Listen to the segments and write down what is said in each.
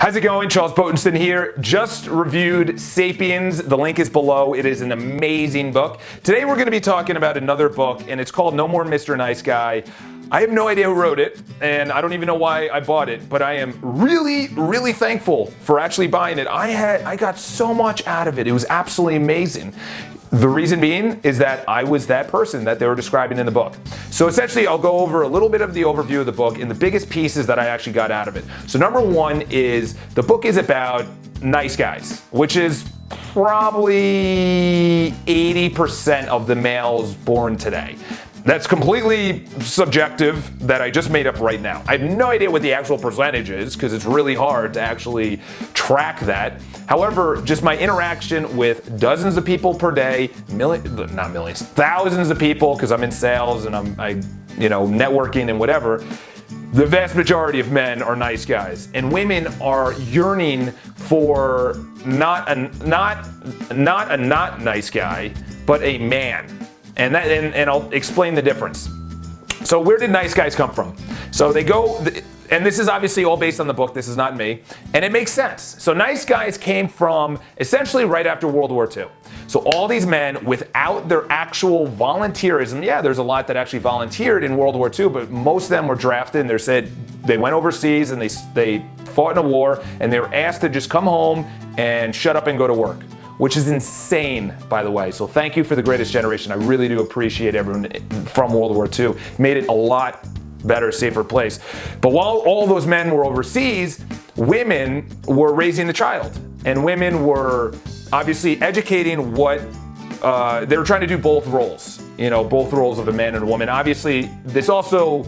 How's it going? Charles Potenston here. Just reviewed Sapiens. The link is below. It is an amazing book. Today we're going to be talking about another book, and it's called No More Mr. Nice Guy. I have no idea who wrote it, and I don't even know why I bought it, but I am really thankful for actually buying it. I got so much out of it. It was absolutely amazing. The reason being is that I was that person that they were describing in the book. So essentially, I'll go over a little bit of the overview of the book and the biggest pieces that I actually got out of it. So number one is the book is about nice guys, which is probably 80% of the males born today. That's completely subjective that I just made up right now. I have no idea what the actual percentage is because it's really hard to actually track that. However, just my interaction with dozens of people per day, not millions, thousands of people, because I'm in sales and I'm networking and whatever. The vast majority of men are nice guys, and women are yearning for not a not nice guy, but a man. And I'll explain the difference. So where did nice guys come from? So they go, and this is obviously all based on the book, this is not me, and it makes sense. So nice guys came from essentially right after World War II. So all these men, without their actual volunteerism, yeah, there's a lot that actually volunteered in World War II, but most of them were drafted and they went overseas and they fought in a war, and they were asked to just come home and shut up and go to work. Which is insane, by the way. So thank you for the greatest generation. I really do appreciate everyone from World War II. Made it a lot better, safer place. But while all those men were overseas, women were raising the child. And women were obviously educating they were trying to do both roles. Both roles of a man and a woman. Obviously, this also,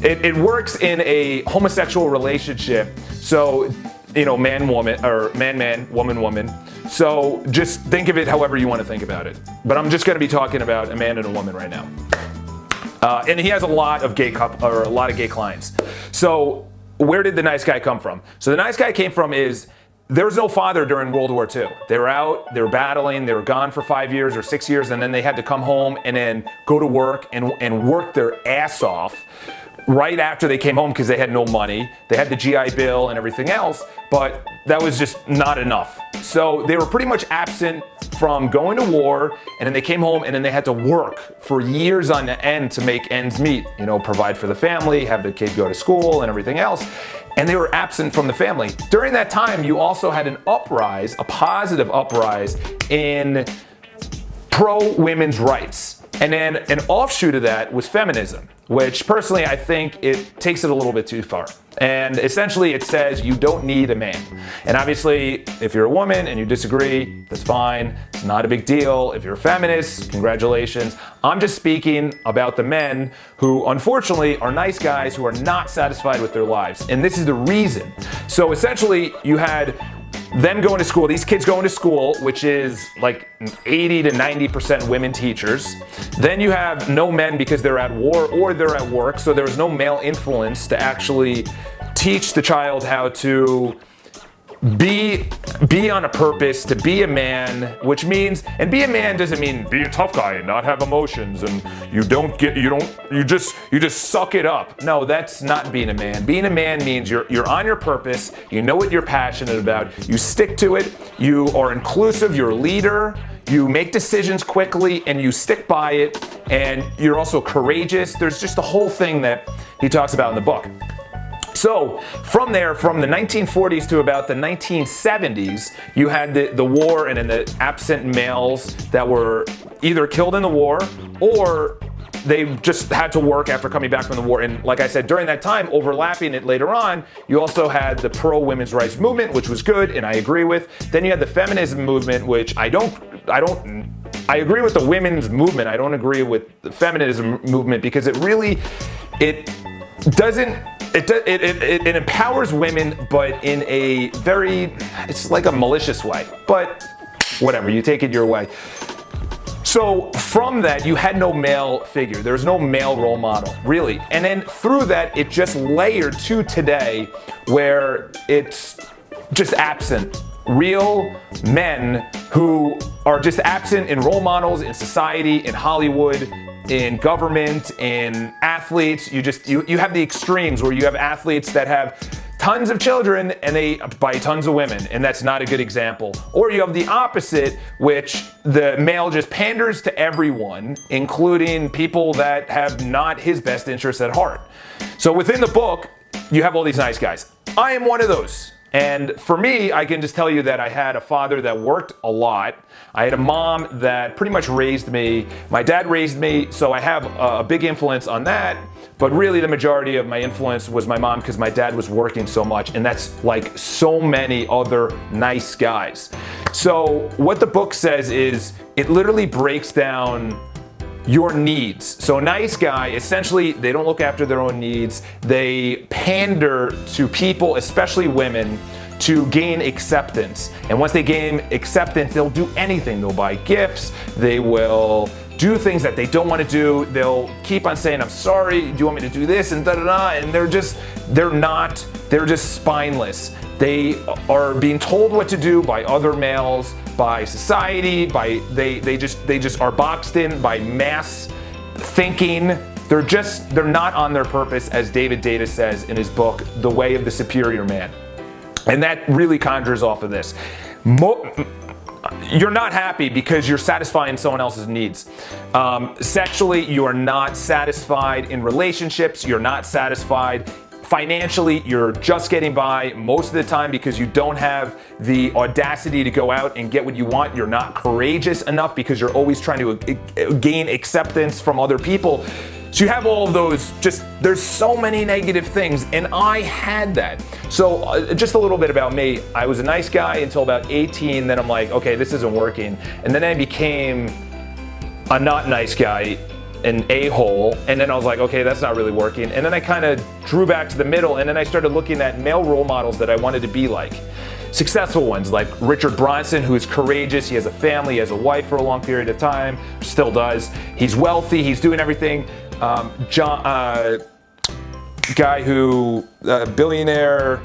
it works in a homosexual relationship. So, man-woman, or man-man, woman-woman. So just think of it however you want to think about it. But I'm just going to be talking about a man and a woman right now. And he has a lot of gay clients. So where did the nice guy come from? So the nice guy came from there was no father during World War II. They were out, they were battling, they were gone for 5 years or 6 years, and then they had to come home and then go to work and work their ass off. Right after they came home because they had no money. They had the GI Bill and everything else, but that was just not enough. So they were pretty much absent from going to war, and then they came home and then they had to work for years on end to make ends meet, provide for the family, have the kid go to school and everything else. And they were absent from the family. During that time, you also had a positive uprise in pro-women's rights. And then an offshoot of that was feminism, which personally I think it takes it a little bit too far. And essentially it says you don't need a man. And obviously if you're a woman and you disagree, that's fine. It's not a big deal. If you're a feminist, congratulations. I'm just speaking about the men who unfortunately are nice guys who are not satisfied with their lives. And this is the reason. So essentially you had them going to school, these kids going to school, which is like 80 to 90% women teachers. Then you have no men because they're at war or they're at work, so there was no male influence to actually teach the child how to be on a purpose, to be a man, which means, and be a man doesn't mean be a tough guy and not have emotions and you just suck it up. No, that's not being a man. Being a man means you're on your purpose, you know what you're passionate about, you stick to it, you are inclusive, you're a leader, you make decisions quickly and you stick by it, and you're also courageous. There's just a whole thing that he talks about in the book. So from there, from the 1940s to about the 1970s, you had the war and then the absent males that were either killed in the war or they just had to work after coming back from the war. And like I said, during that time, overlapping it later on, you also had the pro-women's rights movement, which was good and I agree with. Then you had the feminism movement, which I agree with the women's movement. I don't agree with the feminism movement because it empowers women, but in a it's like a malicious way. But whatever, you take it your way. So from that, you had no male figure. There was no male role model, really. And then through that, it just layered to today where it's just absent. Real men who are just absent in role models, in society, in Hollywood, in government, in athletes. You have the extremes where you have athletes that have tons of children and they buy tons of women, and that's not a good example. Or you have the opposite, which the male just panders to everyone, including people that have not his best interests at heart. So within the book, you have all these nice guys. I am one of those. And for me, I can just tell you that I had a father that worked a lot. I had a mom that pretty much raised me. My dad raised me, so I have a big influence on that. But really the majority of my influence was my mom, because my dad was working so much, and that's like so many other nice guys. So what the book says is it literally breaks down your needs. So a nice guy, essentially, they don't look after their own needs. They pander to people, especially women, to gain acceptance. And once they gain acceptance, they'll do anything. They'll buy gifts. They will do things that they don't want to do. They'll keep on saying, I'm sorry, do you want me to do this? And da-da-da. And they're just spineless. They are being told what to do by other males, by society, they just are boxed in by mass thinking. They're not on their purpose, as David Data says in his book, The Way of the Superior Man. And that really conjures off of this. You're not happy because you're satisfying someone else's needs. Sexually, you are not satisfied in relationships. You're not satisfied financially. You're just getting by most of the time because you don't have the audacity to go out and get what you want. You're not courageous enough because you're always trying to gain acceptance from other people. So you have all of those, there's so many negative things, and I had that. So just a little bit about me. I was a nice guy until about 18, then I'm like, okay, this isn't working. And then I became a not nice guy, an a-hole, and then I was like, okay, that's not really working. And then I kind of drew back to the middle, and then I started looking at male role models that I wanted to be like. Successful ones like Richard Branson, who is courageous, he has a family, he has a wife for a long period of time, still does. He's wealthy, he's doing everything. Billionaire,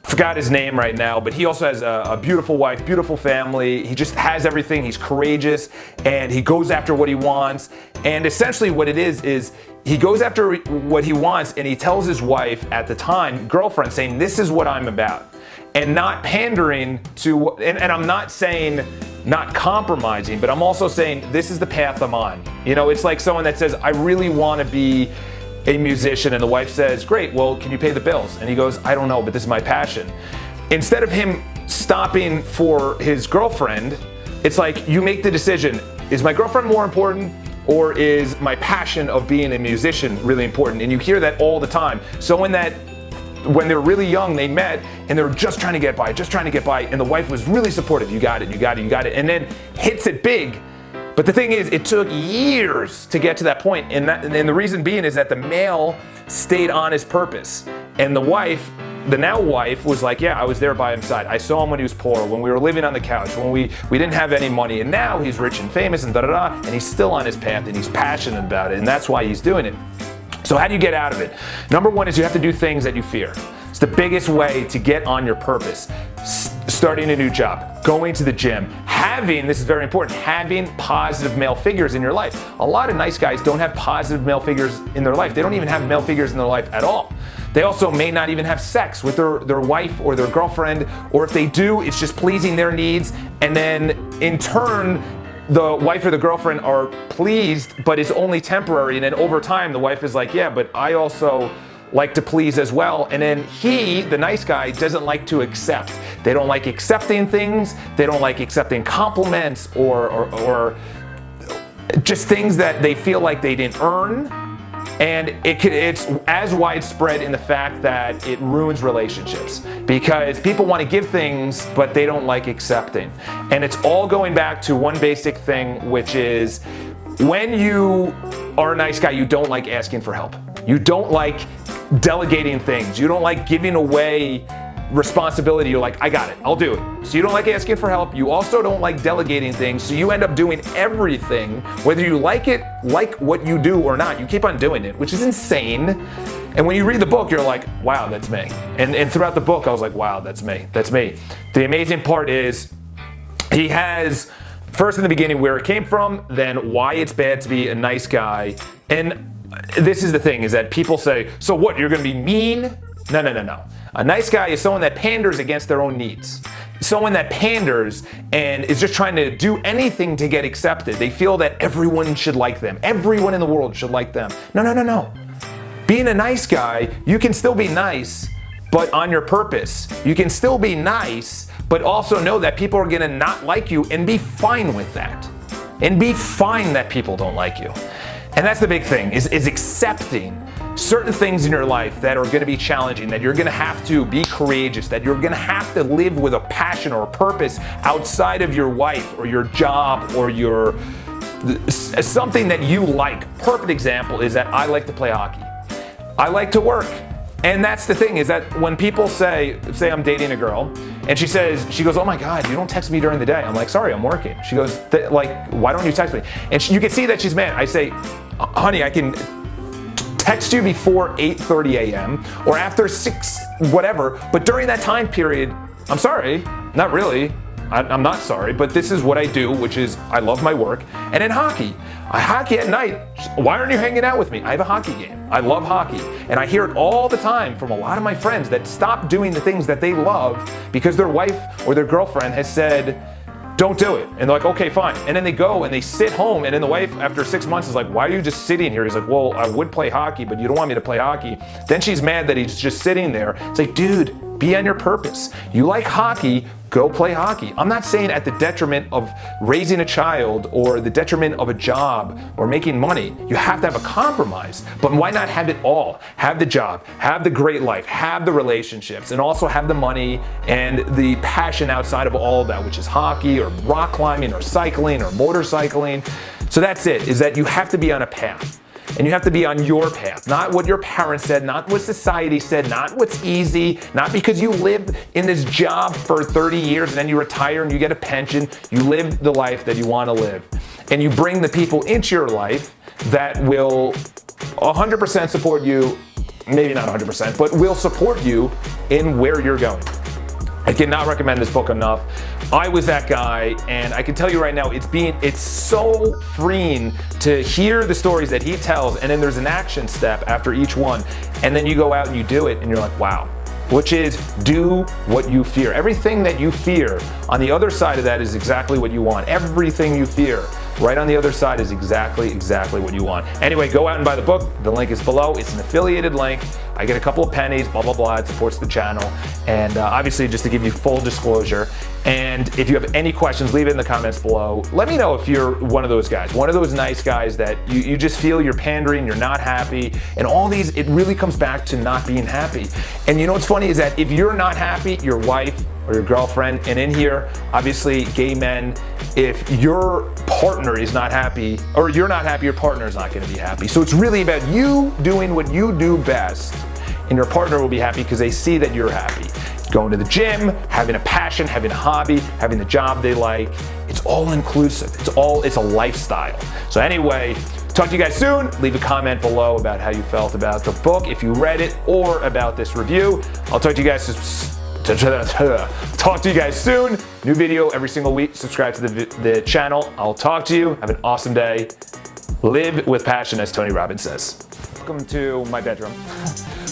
forgot his name right now, but he also has a beautiful wife, beautiful family. He just has everything. He's courageous and he goes after what he wants. And essentially what it is he goes after what he wants, and he tells his wife at the time, girlfriend, saying, this is what I'm about. And not pandering to, and I'm not saying not compromising, but I'm also saying this is the path I'm on. You know, it's like someone that says, I really want to be a musician, and the wife says, great, well, can you pay the bills? And he goes, I don't know, but this is my passion. Instead of him stopping for his girlfriend, it's like you make the decision, is my girlfriend more important, or is my passion of being a musician really important? And you hear that all the time. So when they're really young, they met and they were just trying to get by, and the wife was really supportive. You got it, and then hits it big. But the thing is, it took years to get to that point, and the reason being is that the male stayed on his purpose, and the wife, the now wife, was like, yeah, I was there by his side. I saw him when he was poor, when we were living on the couch, when we didn't have any money, and now he's rich and famous and da-da-da, and he's still on his path, and he's passionate about it, and that's why he's doing it. So how do you get out of it? Number one is you have to do things that you fear. It's the biggest way to get on your purpose. Starting a new job, going to the gym, this is very important, having positive male figures in your life. A lot of nice guys don't have positive male figures in their life. They don't even have male figures in their life at all. They also may not even have sex with their wife or their girlfriend, or if they do, it's just pleasing their needs, and then in turn, the wife or the girlfriend are pleased, but it's only temporary, and then over time, the wife is like, yeah, but I also like to please as well. And then he, the nice guy, doesn't like to accept. They don't like accepting things. They don't like accepting compliments or just things that they feel like they didn't earn. And it's as widespread in the fact that it ruins relationships, because people want to give things, but they don't like accepting. And it's all going back to one basic thing, which is when you are a nice guy, you don't like asking for help. You don't like delegating things. You don't like giving away responsibility. You're like, I got it, I'll do it. So you don't like asking for help. You also don't like delegating things. So you end up doing everything, whether you like what you do or not. You keep on doing it, which is insane. And when you read the book, you're like, wow, that's me. And throughout the book, I was like, wow, that's me. That's me. The amazing part is he has, first in the beginning, where it came from, then why it's bad to be a nice guy. And this is the thing, is that people say, so what, you're gonna be mean? No. A nice guy is someone that panders against their own needs. Someone that panders and is just trying to do anything to get accepted. They feel that everyone should like them. Everyone in the world should like them. No, no, no, no. Being a nice guy, you can still be nice, but on your purpose. You can still be nice, but also know that people are gonna not like you and be fine with that. And be fine that people don't like you. And that's the big thing, is accepting certain things in your life that are gonna be challenging, that you're gonna have to be courageous, that you're gonna have to live with a passion or a purpose outside of your wife or your job or your something that you like. Perfect example is that I like to play hockey. I like to work. And that's the thing, is that when people say I'm dating a girl, and she goes, oh my God, you don't text me during the day. I'm like, sorry, I'm working. She goes, why don't you text me? And you can see that she's mad. I say, honey, I can text you before 8:30 a.m. or after 6, whatever, but during that time period, I'm sorry, not really. I'm not sorry, but this is what I do, which is I love my work. And in hockey, hockey at night, why aren't you hanging out with me? I have a hockey game. I love hockey. And I hear it all the time from a lot of my friends that stop doing the things that they love because their wife or their girlfriend has said, don't do it. And they're like, okay, fine. And then they go and they sit home, and then the wife, after 6 months, is like, why are you just sitting here? He's like, well, I would play hockey, but you don't want me to play hockey. Then she's mad that he's just sitting there. It's like, dude, be on your purpose. You like hockey, go play hockey. I'm not saying at the detriment of raising a child or the detriment of a job or making money. You have to have a compromise, but why not have it all? Have the job, have the great life, have the relationships, and also have the money and the passion outside of all of that, which is hockey or rock climbing or cycling or motorcycling. So that's it, is that you have to be on a path. And you have to be on your path, not what your parents said, not what society said, not what's easy, not because you live in this job for 30 years and then you retire and you get a pension. You live the life that you want to live. And you bring the people into your life that will 100% support you, maybe not 100%, but will support you in where you're going. I cannot recommend this book enough. I was that guy, and I can tell you right now, it's so freeing to hear the stories that he tells, and then there's an action step after each one, and then you go out and you do it, and you're like, wow. Which is, do what you fear. Everything that you fear, on the other side of that is exactly what you want. Everything you fear, right on the other side is exactly what you want. Anyway, go out and buy the book. The link is below. It's an affiliated link. I get a couple of pennies, blah, blah, blah. It supports the channel. And obviously, just to give you full disclosure. And if you have any questions, leave it in the comments below. Let me know if you're one of those guys, one of those nice guys that you just feel you're pandering, you're not happy. And all these, it really comes back to not being happy. And you know what's funny is that if you're not happy, your wife or your girlfriend, and in here, obviously gay men, if your partner is not happy, or you're not happy, your partner is not gonna be happy. So it's really about you doing what you do best, and your partner will be happy because they see that you're happy. Going to the gym, having a passion, having a hobby, having the job they like. It's all inclusive. It's a lifestyle. So anyway, talk to you guys soon. Leave a comment below about how you felt about the book, if you read it, or about this review. I'll talk to you guys soon. New video every single week. Subscribe to the channel. I'll talk to you. Have an awesome day. Live with passion, as Tony Robbins says. Welcome to my bedroom.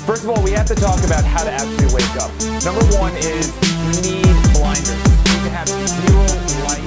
First of all, we have to talk about how to actually wake up. Number one is you need blinders. You need to have zero light.